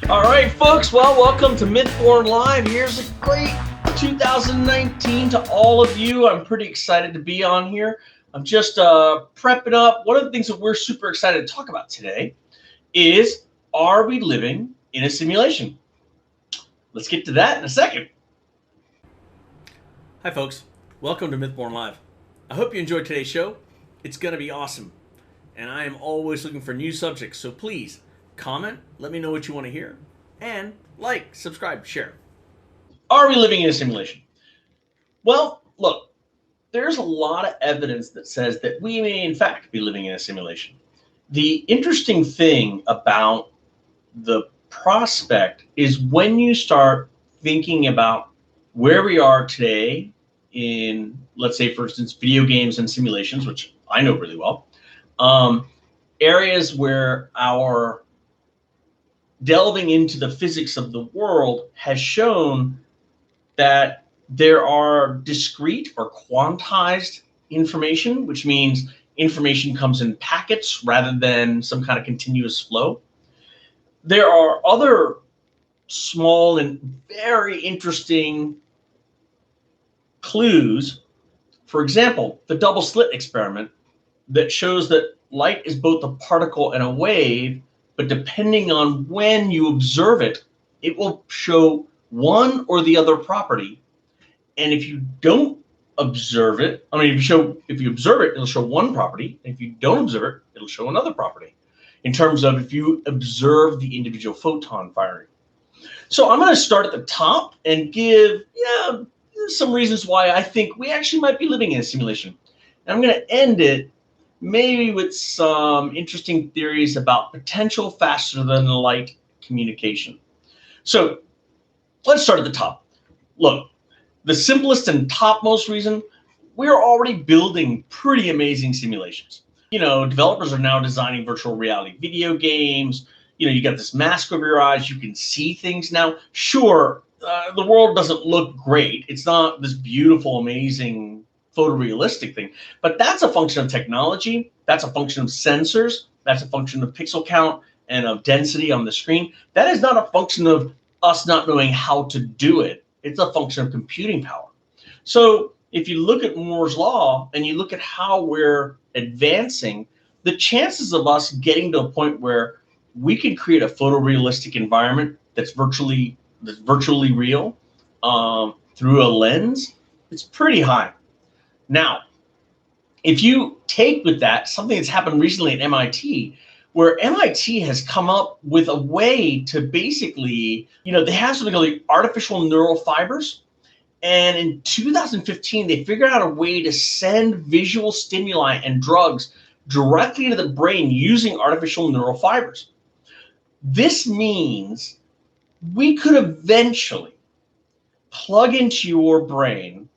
All right, folks. Well, welcome to Mythborn Live. Here's a great 2019 to all of you. I'm pretty excited to be on here. I'm just prepping up. One of the things that we're super excited to talk about today is, are we living in a simulation? Let's get to that in a second. Hi, folks. Welcome to Mythborn Live. I hope you enjoyed today's show. It's going to be awesome. And I am always looking for new subjects, so please comment, let me know what you want to hear, and like, subscribe, share. Are we living in a simulation? Well, look, there's a lot of evidence that says that we may, in fact, be living in a simulation. The interesting thing about the prospect is when you start thinking about where we are today in, let's say, for instance, video games and simulations, which I know really well, areas where our delving into the physics of the world has shown that there are discrete or quantized information, which means information comes in packets rather than some kind of continuous flow. There are other small and very interesting clues. For example, the double slit experiment that shows that light is both a particle and a wave, but depending on when you observe it, it will show one or the other property. And if you don't observe it, if you observe it, it'll show one property. And if you don't observe it, it'll show another property in terms of if you observe the individual photon firing. So I'm going to start at the top and give some reasons why I think we actually might be living in a simulation. And I'm going to end it maybe with some interesting theories about potential faster than light communication. So let's start at the top. Look, the simplest and topmost reason, we're already building pretty amazing simulations. Developers are now designing virtual reality video games. You got this mask over your eyes. You can see things now. Sure, the world doesn't look great. It's not this beautiful, amazing photorealistic thing, but that's a function of technology. That's a function of sensors. That's a function of pixel count and of density on the screen. That is not a function of us not knowing how to do it. It's a function of computing power. So if you look at Moore's law and you look at how we're advancing, the chances of us getting to a point where we can create a photorealistic environment that's virtually real through a lens, it's pretty high. Now, if you take with that something that's happened recently at MIT, where MIT has come up with a way to basically, they have something called artificial neural fibers. And in 2015, they figured out a way to send visual stimuli and drugs directly to the brain using artificial neural fibers. This means we could eventually plug into your brain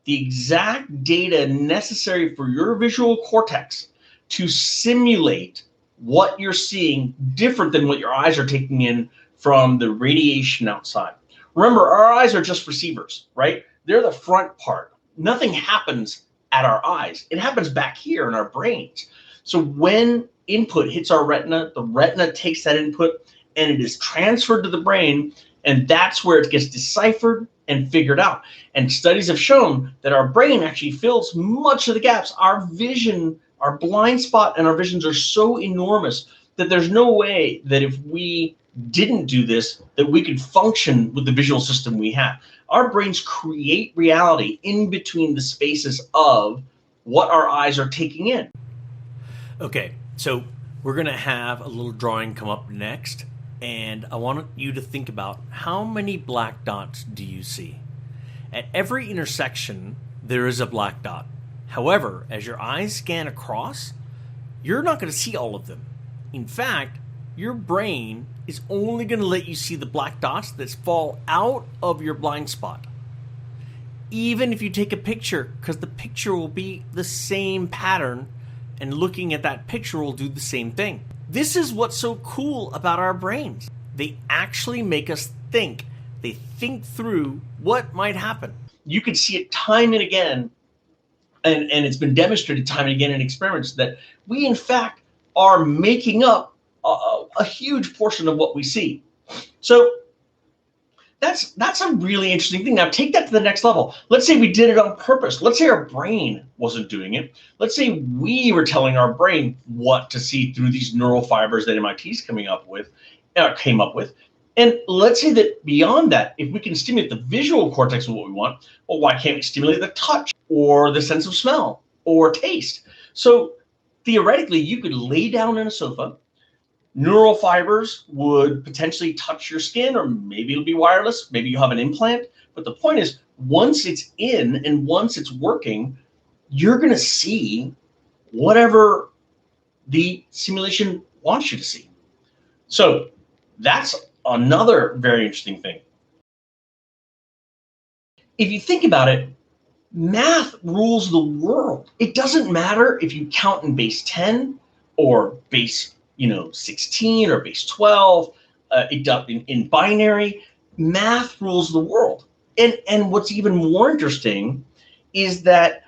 the exact data necessary for your visual cortex to simulate what you're seeing different than what your eyes are taking in from the radiation outside. Remember, our eyes are just receivers, right? They're the front part. Nothing happens at our eyes. It happens back here in our brains. So when input hits our retina, the retina takes that input and it is transferred to the brain, and that's where it gets deciphered and figured out. And studies have shown that our brain actually fills much of the gaps. Our vision, our blind spot and our visions are so enormous that there's no way that if we didn't do this, that we could function with the visual system we have. Our brains create reality in between the spaces of what our eyes are taking in. Okay, so we're going to have a little drawing come up next. And I want you to think about, how many black dots do you see? At every intersection, there is a black dot. However, as your eyes scan across, you're not going to see all of them. In fact, your brain is only going to let you see the black dots that fall out of your blind spot. Even if you take a picture, because the picture will be the same pattern, and looking at that picture will do the same thing. This is what's so cool about our brains. They actually make us think. They think through what might happen. You can see it time and again, and it's been demonstrated time and again in experiments that we, in fact, are making up a huge portion of what we see. So that's a really interesting thing. Now take that to the next level. Let's say we did it on purpose. Let's say our brain wasn't doing it. Let's say we were telling our brain what to see through these neural fibers that MIT's came up with. And let's say that beyond that, if we can stimulate the visual cortex of what we want, well, why can't we stimulate the touch or the sense of smell or taste? So theoretically, you could lay down in a sofa, neural fibers would potentially touch your skin, or maybe it'll be wireless, maybe you have an implant. But the point is, once it's in and once it's working, you're going to see whatever the simulation wants you to see. So that's another very interesting thing. If you think about it, math rules the world. It doesn't matter if you count in base 10 or base 16 or base 12, in binary. Math rules the world. And what's even more interesting is that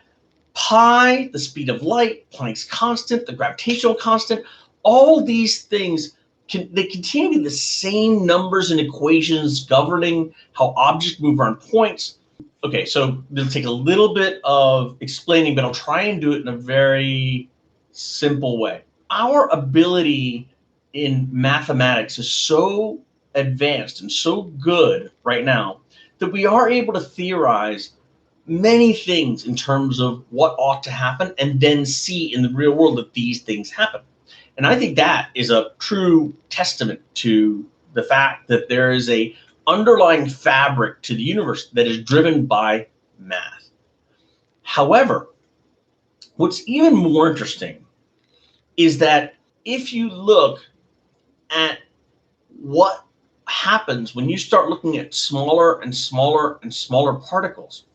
pi, the speed of light, Planck's constant, the gravitational constant, all these things, they continue to be the same numbers and equations governing how objects move around points. Okay, so it'll take a little bit of explaining, but I'll try and do it in a very simple way. Our ability in mathematics is so advanced and so good right now that we are able to theorize many things in terms of what ought to happen and then see in the real world that these things happen. And I think that is a true testament to the fact that there is a underlying fabric to the universe that is driven by math. However, what's even more interesting is that if you look at what happens when you start looking at smaller and smaller and smaller particles,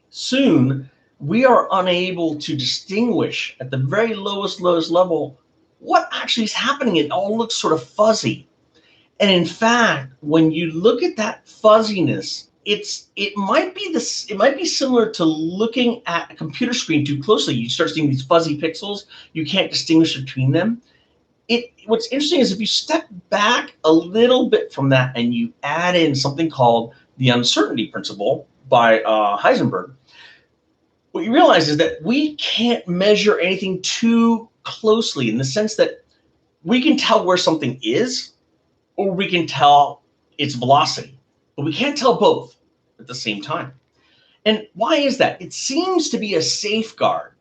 soon we are unable to distinguish at the very lowest level what actually is happening. It all looks sort of fuzzy. And in fact, when you look at that fuzziness, it might be similar to looking at a computer screen too closely. You start seeing these fuzzy pixels. You can't distinguish between them. What's interesting is if you step back a little bit from that and you add in something called the uncertainty principle by Heisenberg, what you realize is that we can't measure anything too closely, in the sense that we can tell where something is, or we can tell its velocity, but we can't tell both at the same time. And why is that? It seems to be a safeguard,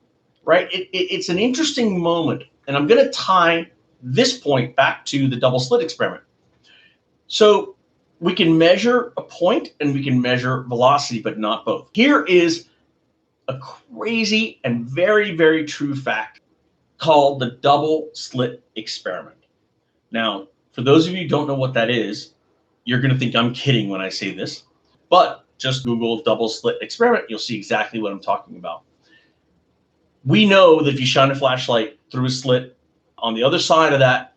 right? It's an interesting moment, and I'm going to tie this point back to the double slit experiment. So we can measure a point and we can measure velocity, but not both. Here is a crazy and very, very true fact called the double slit experiment. Now, for those of you who don't know what that is, you're going to think I'm kidding when I say this, but just Google double slit experiment. You'll see exactly what I'm talking about. We know that if you shine a flashlight through a slit, on the other side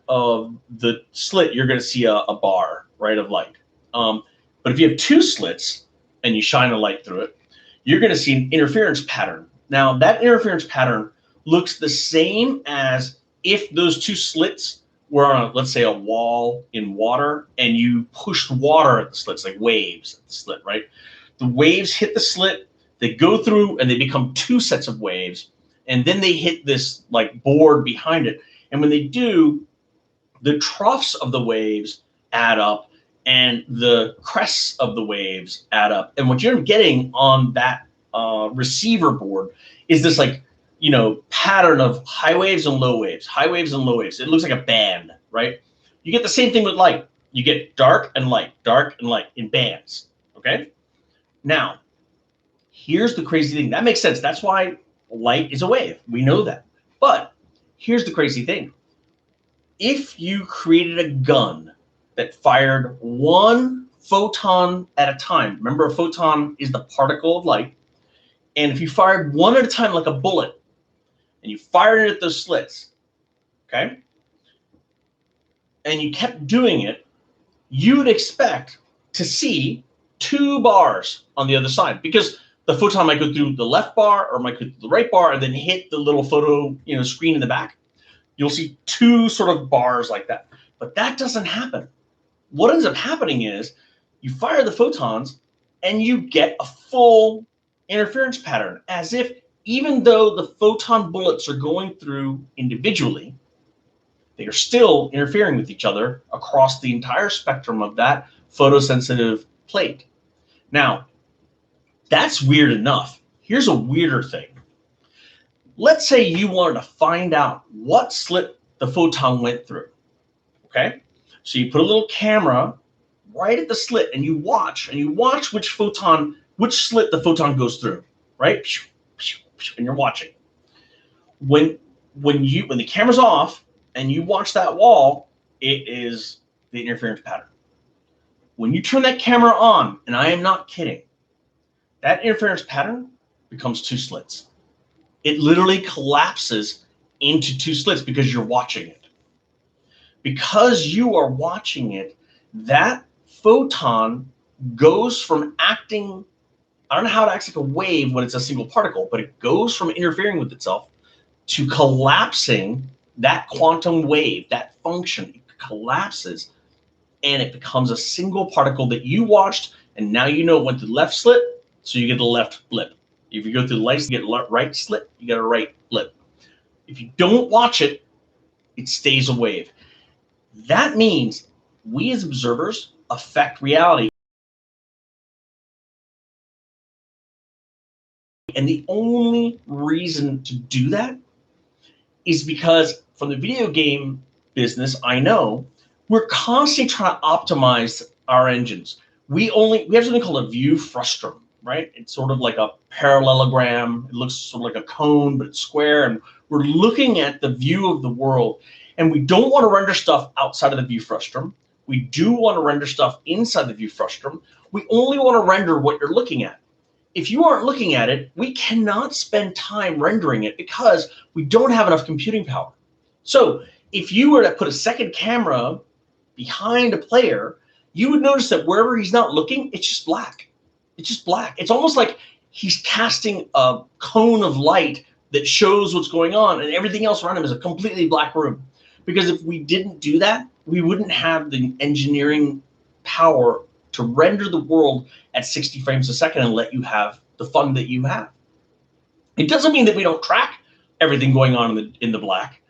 of the slit, you're going to see a bar, right, of light. But if you have two slits and you shine a light through it, you're going to see an interference pattern. Now, that interference pattern looks the same as if those two slits were on, let's say, a wall in water, and you pushed water at the slits, like waves at the slit, right? The waves hit the slit, they go through, and they become two sets of waves, and then they hit this like board behind it. And when they do, the troughs of the waves add up, and the crests of the waves add up. And what you're getting on that receiver board is this pattern of high waves and low waves, high waves and low waves. It looks like a band, right? You get the same thing with light. You get dark and light in bands, okay? Now, here's the crazy thing. That makes sense. That's why light is a wave. We know that. But here's the crazy thing. If you created a gun that fired one photon at a time, remember, a photon is the particle of light, and if you fired one at a time like a bullet, and you fired it at those slits, okay, and you kept doing it, you would expect to see two bars on the other side, because the photon might go through the left bar or might go through the right bar and then hit the little photo screen in the back. You'll see two sort of bars like that. But that doesn't happen. what ends up happening is you fire the photons and you get a full interference pattern, as if even though the photon bullets are going through individually, they are still interfering with each other across the entire spectrum of that photosensitive plate. Now, that's weird enough. Here's a weirder thing. Let's say you wanted to find out what slit the photon went through, okay? So you put a little camera right at the slit and you watch which slit the photon goes through, right? And you're watching. When the camera's off and you watch that wall, it is the interference pattern. When you turn that camera on, and I am not kidding, that interference pattern becomes two slits. It literally collapses into two slits because you're watching it. Because you are watching it, that photon goes from acting, I don't know how it acts like a wave when it's a single particle, but it goes from interfering with itself to collapsing that quantum wave, that function. It collapses and it becomes a single particle that you watched, and now you know it went to the left slit, so you get the left blip. If you go through the lights, you get a right slit, you get a right blip. If you don't watch it, it stays a wave. That means we as observers affect reality. And the only reason to do that is because from the video game business, I know we're constantly trying to optimize our engines. We have something called a view frustum, right? It's sort of like a parallelogram. It looks sort of like a cone, but it's square. And we're looking at the view of the world. And we don't want to render stuff outside of the view frustum. We do want to render stuff inside the view frustum. We only want to render what you're looking at. If you aren't looking at it, we cannot spend time rendering it because we don't have enough computing power. So if you were to put a second camera behind a player, you would notice that wherever he's not looking, it's just black. It's just black. It's almost like he's casting a cone of light that shows what's going on, and everything else around him is a completely black room. Because if we didn't do that, we wouldn't have the engineering power to render the world at 60 frames a second and let you have the fun that you have. It doesn't mean that we don't track everything going on in the black.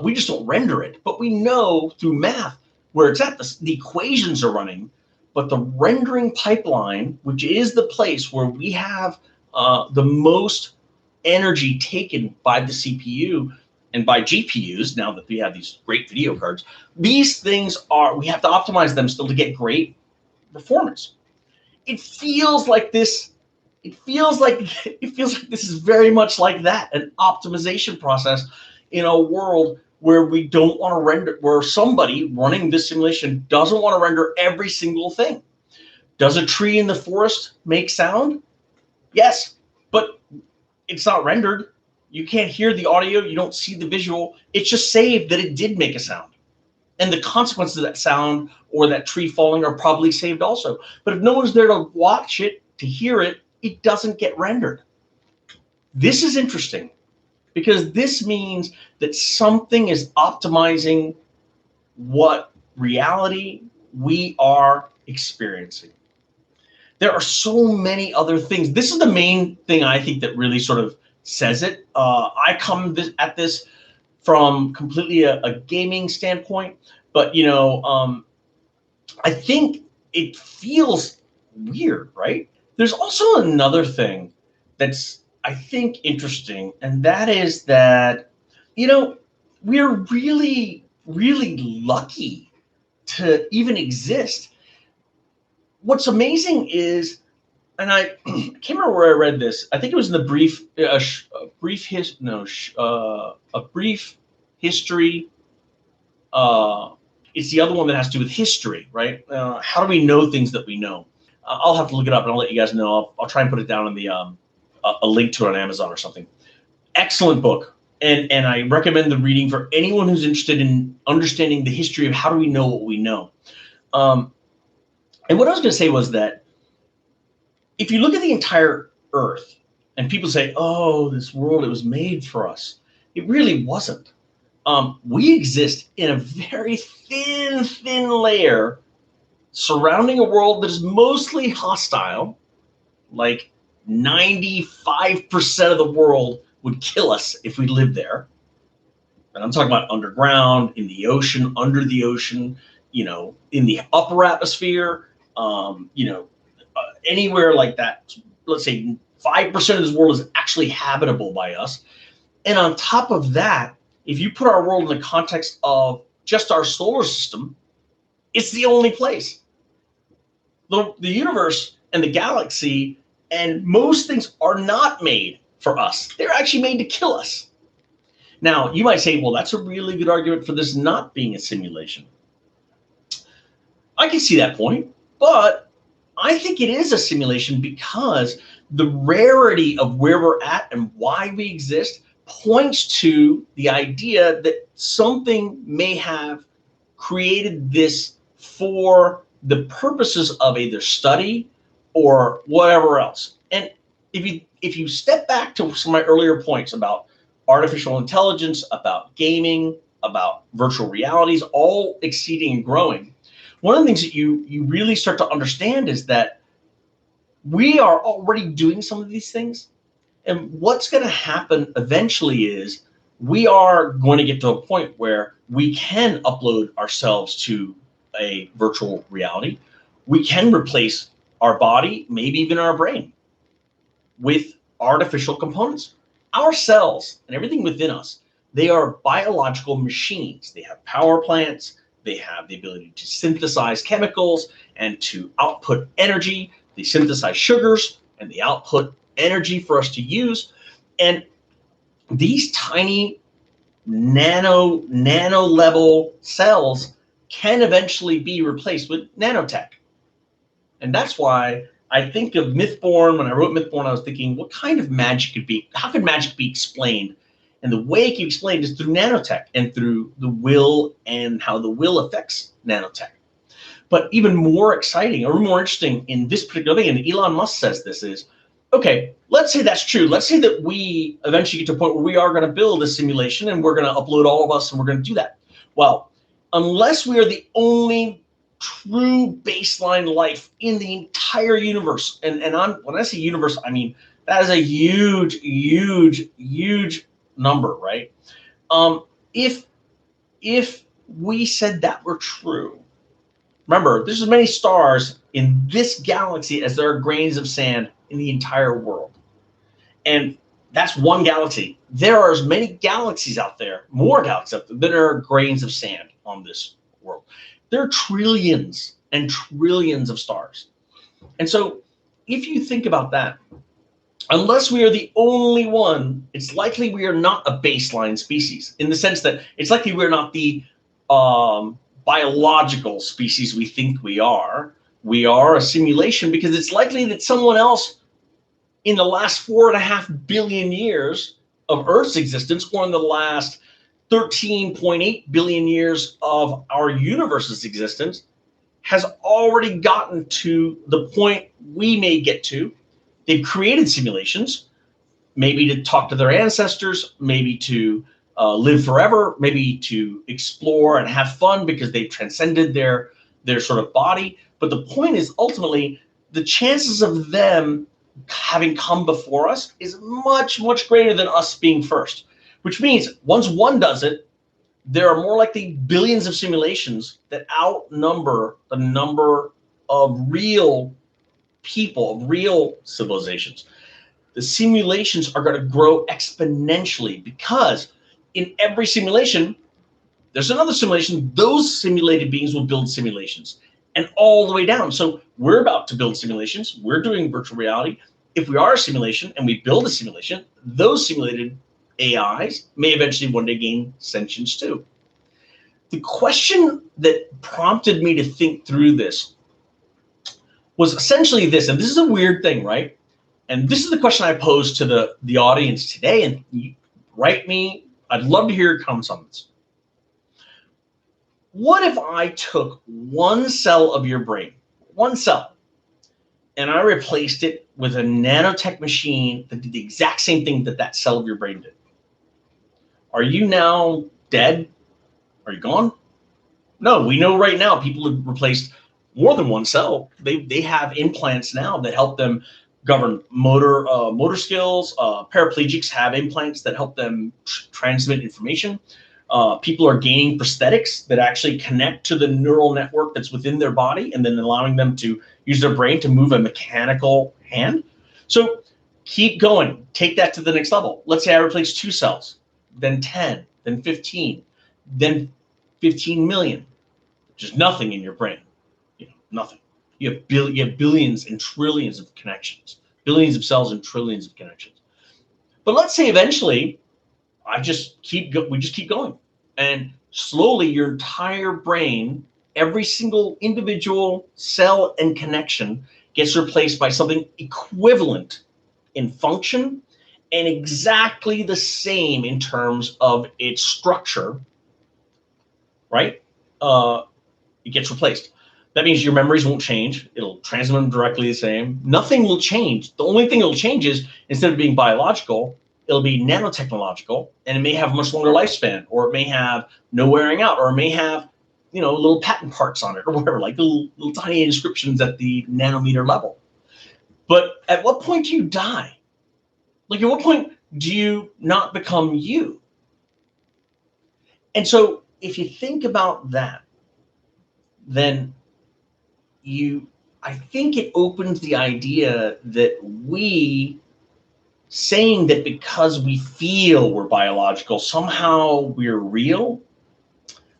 We just don't render it. But we know through math where it's at. The equations are running, but the rendering pipeline, which is the place where we have the most energy taken by the CPU and by GPUs, now that we have these great video cards, these things we have to optimize them still to get great performance. It feels like this is very much like that, an optimization process in a world where we don't want to render, where somebody running this simulation doesn't want to render every single thing. Does a tree in the forest make sound? Yes, but it's not rendered. You can't hear the audio, you don't see the visual. It's just saved that it did make a sound. And the consequences of that sound or that tree falling are probably saved also. But if no one's there to watch it, to hear it, it doesn't get rendered. This is interesting because this means that something is optimizing what reality we are experiencing. There are so many other things. This is the main thing I think that really sort of says it. I come at this from completely a gaming standpoint, but I think it feels weird, right? There's also another thing that's, I think, interesting, and that is that, we're really, really lucky to even exist. What's amazing is, and I can't remember where I read this. I think it was in the brief history. It's the other one that has to do with history, right? How do we know things that we know? I'll have to look it up and I'll let you guys know. I'll try and put it down in the a link to it on Amazon or something. Excellent book, and I recommend the reading for anyone who's interested in understanding the history of how do we know what we know. And what I was going to say was that if you look at the entire Earth, and people say, "Oh, this world, it was made for us," it really wasn't. We exist in a very thin layer surrounding a world that is mostly hostile, like 95% of the world would kill us if we lived there. And I'm talking about underground, in the ocean, under the ocean, in the upper atmosphere, anywhere like that. Let's say 5% of this world is actually habitable by us. And on top of that, if you put our world in the context of just our solar system, it's the only place. The universe and the galaxy and most things are not made for us. They're actually made to kill us. Now, you might say, well, that's a really good argument for this not being a simulation. I can see that point, but I think it is a simulation because the rarity of where we're at and why we exist points to the idea that something may have created this for the purposes of either study or whatever else. And if you step back to some of my earlier points about artificial intelligence, about gaming, about virtual realities, all exceeding and growing, one of the things that you really start to understand is that we are already doing some of these things. And what's going to happen eventually is we are going to get to a point where we can upload ourselves to a virtual reality. We can replace our body, maybe even our brain, with artificial components. Our cells and everything within us, they are biological machines. They have power plants. They have the ability to synthesize chemicals and to output energy. They synthesize sugars and they output energy for us to use. And these tiny nano level cells can eventually be replaced with nanotech. And that's why I think of Mythborn. When I wrote Mythborn, I was thinking, what kind of magic could be? How could magic be explained? And the way it can be explained is through nanotech and through the will and how the will affects nanotech. But even more exciting or more interesting in this particular thing, and Elon Musk says this is, okay, let's say that's true. Let's say that we eventually get to a point where we are going to build a simulation and we're going to upload all of us and we're going to do that. Well, unless we are the only true baseline life in the entire universe, and when I say universe, I mean that is a huge number, right? If we said that were true, remember, there's as many stars in this galaxy as there are grains of sand in the entire world. And that's one galaxy. There are as many galaxies out there, more galaxies out there, than there are grains of sand on this world. There are trillions and trillions of stars. And so if you think about that, unless we are the only one, it's likely we are not a baseline species, in the sense that it's likely we're not the biological species we think we are. We are a simulation because it's likely that someone else in the last 4.5 billion years of Earth's existence, or in the last 13.8 billion years of our universe's existence, has already gotten to the point we may get to. They've created simulations, maybe to talk to their ancestors, maybe to live forever, maybe to explore and have fun because they've transcended their sort of body. But the point is, ultimately, the chances of them having come before us is much greater than us being first, which means once one does it, there are more likely billions of simulations that outnumber the number of real people, of real civilizations. The simulations are going to grow exponentially because in every simulation, there's another simulation. Those simulated beings will build simulations, and all the way down. So we're about to build simulations. We're doing virtual reality. If we are a simulation and we build a simulation, those simulated AIs may eventually one day gain sentience too. The question that prompted me to think through this was essentially this, and this is a weird thing, right? And this is the question I posed to the audience today, and you write me. I'd love to hear your comments on this. What if I took one cell of your brain, one cell, and I replaced it with a nanotech machine that did the exact same thing that that cell of your brain did? Are you now dead? Are you gone? No, we know right now people have replaced, more than one cell. They have implants now that help them govern motor skills. Paraplegics have implants that help them transmit information. People are gaining prosthetics that actually connect to the neural network that's within their body and then allowing them to use their brain to move a mechanical hand. So keep going. Take that to the next level. Let's say I replace 2 cells, then 10, then 15, then 15 million. Just nothing in your brain. Nothing. You have billions and trillions of connections, billions of cells and trillions of connections. But let's say eventually we just keep going, and slowly your entire brain, every single individual cell and connection gets replaced by something equivalent in function and exactly the same in terms of its structure, right? It gets replaced. That means your memories won't change. It'll transmit them directly the same. Nothing will change. The only thing that'll change is, instead of being biological, it'll be nanotechnological, and it may have a much longer lifespan, or it may have no wearing out, or it may have, little patent parts on it, or whatever, like little tiny inscriptions at the nanometer level. But at what point do you die? Like, at what point do you not become you? And so if you think about that, then I think it opens the idea that we saying that because we feel we're biological, somehow we're real.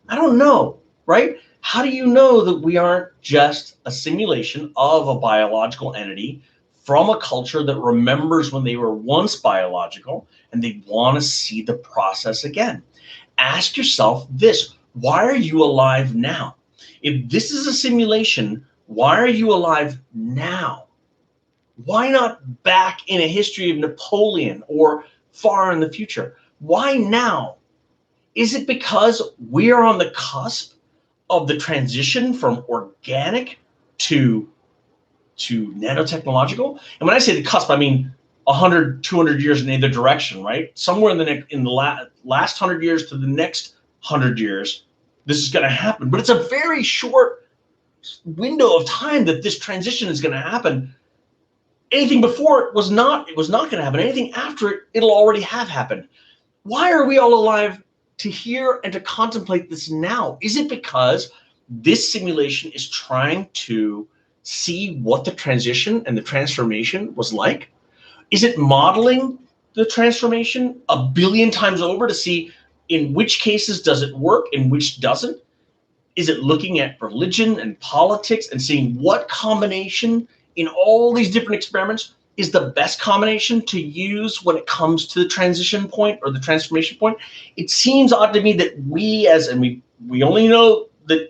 I don't know, right? How do you know that we aren't just a simulation of a biological entity from a culture that remembers when they were once biological and they want to see the process again? Ask yourself this: why are you alive now? If this is a simulation, why are you alive now? Why not back in a history of Napoleon or far in the future? Why now? Is it because we are on the cusp of the transition from organic to nanotechnological? And when I say the cusp, I mean 100, 200 years in either direction, right? Somewhere in the last 100 years to the next 100 years, this is going to happen. But it's a very short window of time that this transition is going to happen. Anything before it was not going to happen. Anything after it, it'll already have happened. Why are we all alive to hear and to contemplate this now? Is it because this simulation is trying to see what the transition and the transformation was like? Is it modeling the transformation a billion times over to see in which cases does it work, in which doesn't? Is it looking at religion and politics and seeing what combination in all these different experiments is the best combination to use when it comes to the transition point or the transformation point? It seems odd to me that we only know that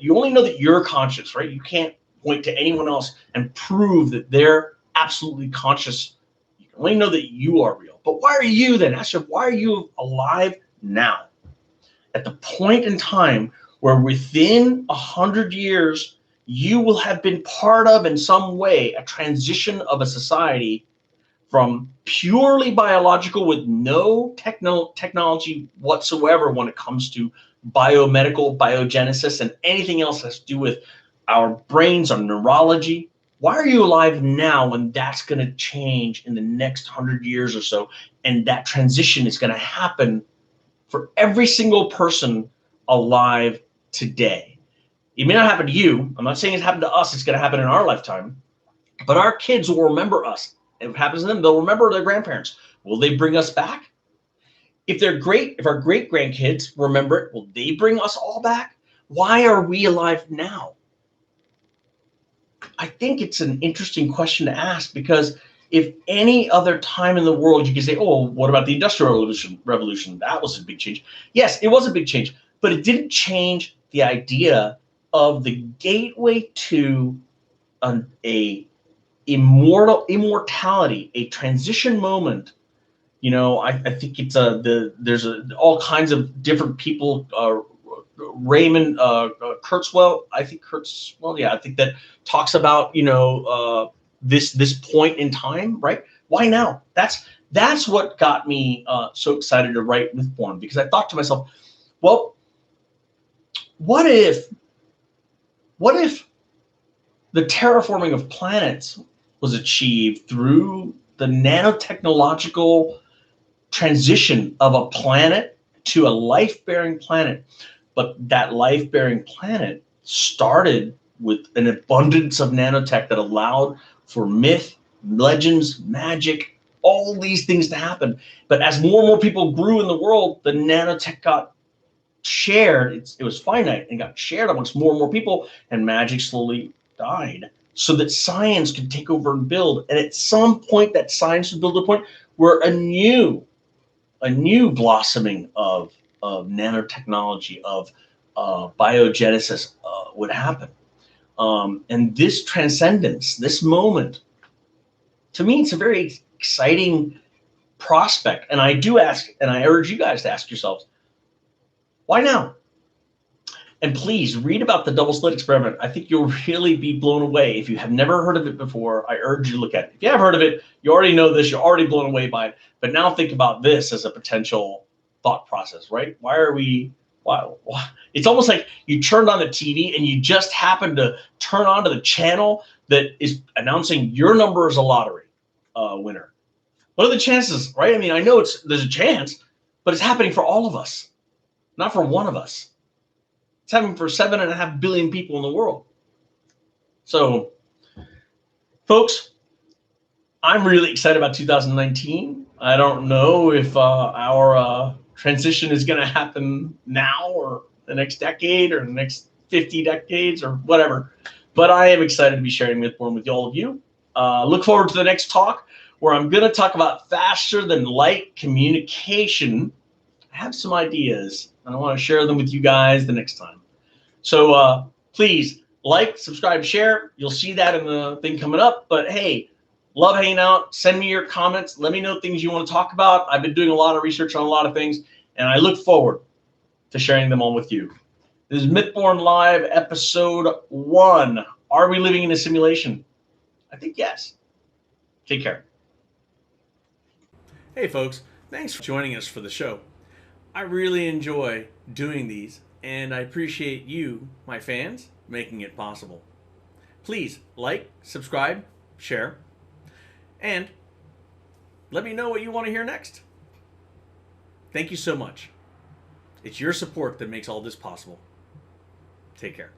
you're conscious, right? You can't point to anyone else and prove that they're absolutely conscious. You can only know that you are real. But why are you then? Ask yourself, why are you alive now? At the point in time where within 100 years, you will have been part of, in some way, a transition of a society from purely biological with no technology whatsoever when it comes to biomedical, biogenesis, and anything else that's to do with our brains, our neurology. Why are you alive now when that's going to change in the next 100 years or so? And that transition is going to happen for every single person alive today. It may not happen to you. I'm not saying it's happened to us. It's going to happen in our lifetime. But our kids will remember us. If it happens to them, they'll remember their grandparents. Will they bring us back? If our great grandkids remember it, will they bring us all back? Why are we alive now? I think it's an interesting question to ask, because if any other time in the world you could say, oh, what about the Industrial Revolution? That was a big change. Yes, it was a big change, but it didn't change the idea of the gateway to a immortality, a transition moment. I think it's there's all kinds of different people. Raymond Kurzweil, I think that talks about this point in time, right? Why now? That's what got me so excited to write Mythborn, because I thought to myself, well, what if the terraforming of planets was achieved through the nanotechnological transition of a planet to a life-bearing planet. But that life-bearing planet started with an abundance of nanotech that allowed for myth, legends, magic, all these things to happen. But as more and more people grew in the world, the nanotech got shared. It was finite and got shared amongst more and more people, and magic slowly died so that science could take over and build. And at some point, that science would build to a point where a new blossoming of nanotechnology, of biogenesis would happen. And this transcendence, this moment, to me, it's a very exciting prospect. And I do ask, and I urge you guys to ask yourselves, why now? And please read about the double slit experiment. I think you'll really be blown away. If you have never heard of it before, I urge you to look at it. If you have heard of it, you already know this, you're already blown away by it. But now think about this as a potential thought process, right? Why? It's almost like you turned on the TV and you just happened to turn on to the channel that is announcing your number as a lottery winner. What are the chances, right? I mean, I know there's a chance, but it's happening for all of us, not for one of us. It's happening for 7.5 billion people in the world. So, folks, I'm really excited about 2019. I don't know if our transition is going to happen now or the next decade or the next 50 decades or whatever, but I am excited to be sharing Mythborn with all of you. Look forward to the next talk where I'm going to talk about faster than light communication. I have some ideas and I want to share them with you guys the next time. So please like, subscribe, share. You'll see that in the thing coming up. But hey, love hanging out. Send me your comments. Let me know things you want to talk about. I've been doing a lot of research on a lot of things, and I look forward to sharing them all with you. This is Mythborn Live, episode 1. Are we living in a simulation? I think yes. Take care. Hey folks, thanks for joining us for the show. I really enjoy doing these, and I appreciate you, my fans, making it possible. Please like, subscribe, share, and let me know what you want to hear next. Thank you so much. It's your support that makes all this possible. Take care.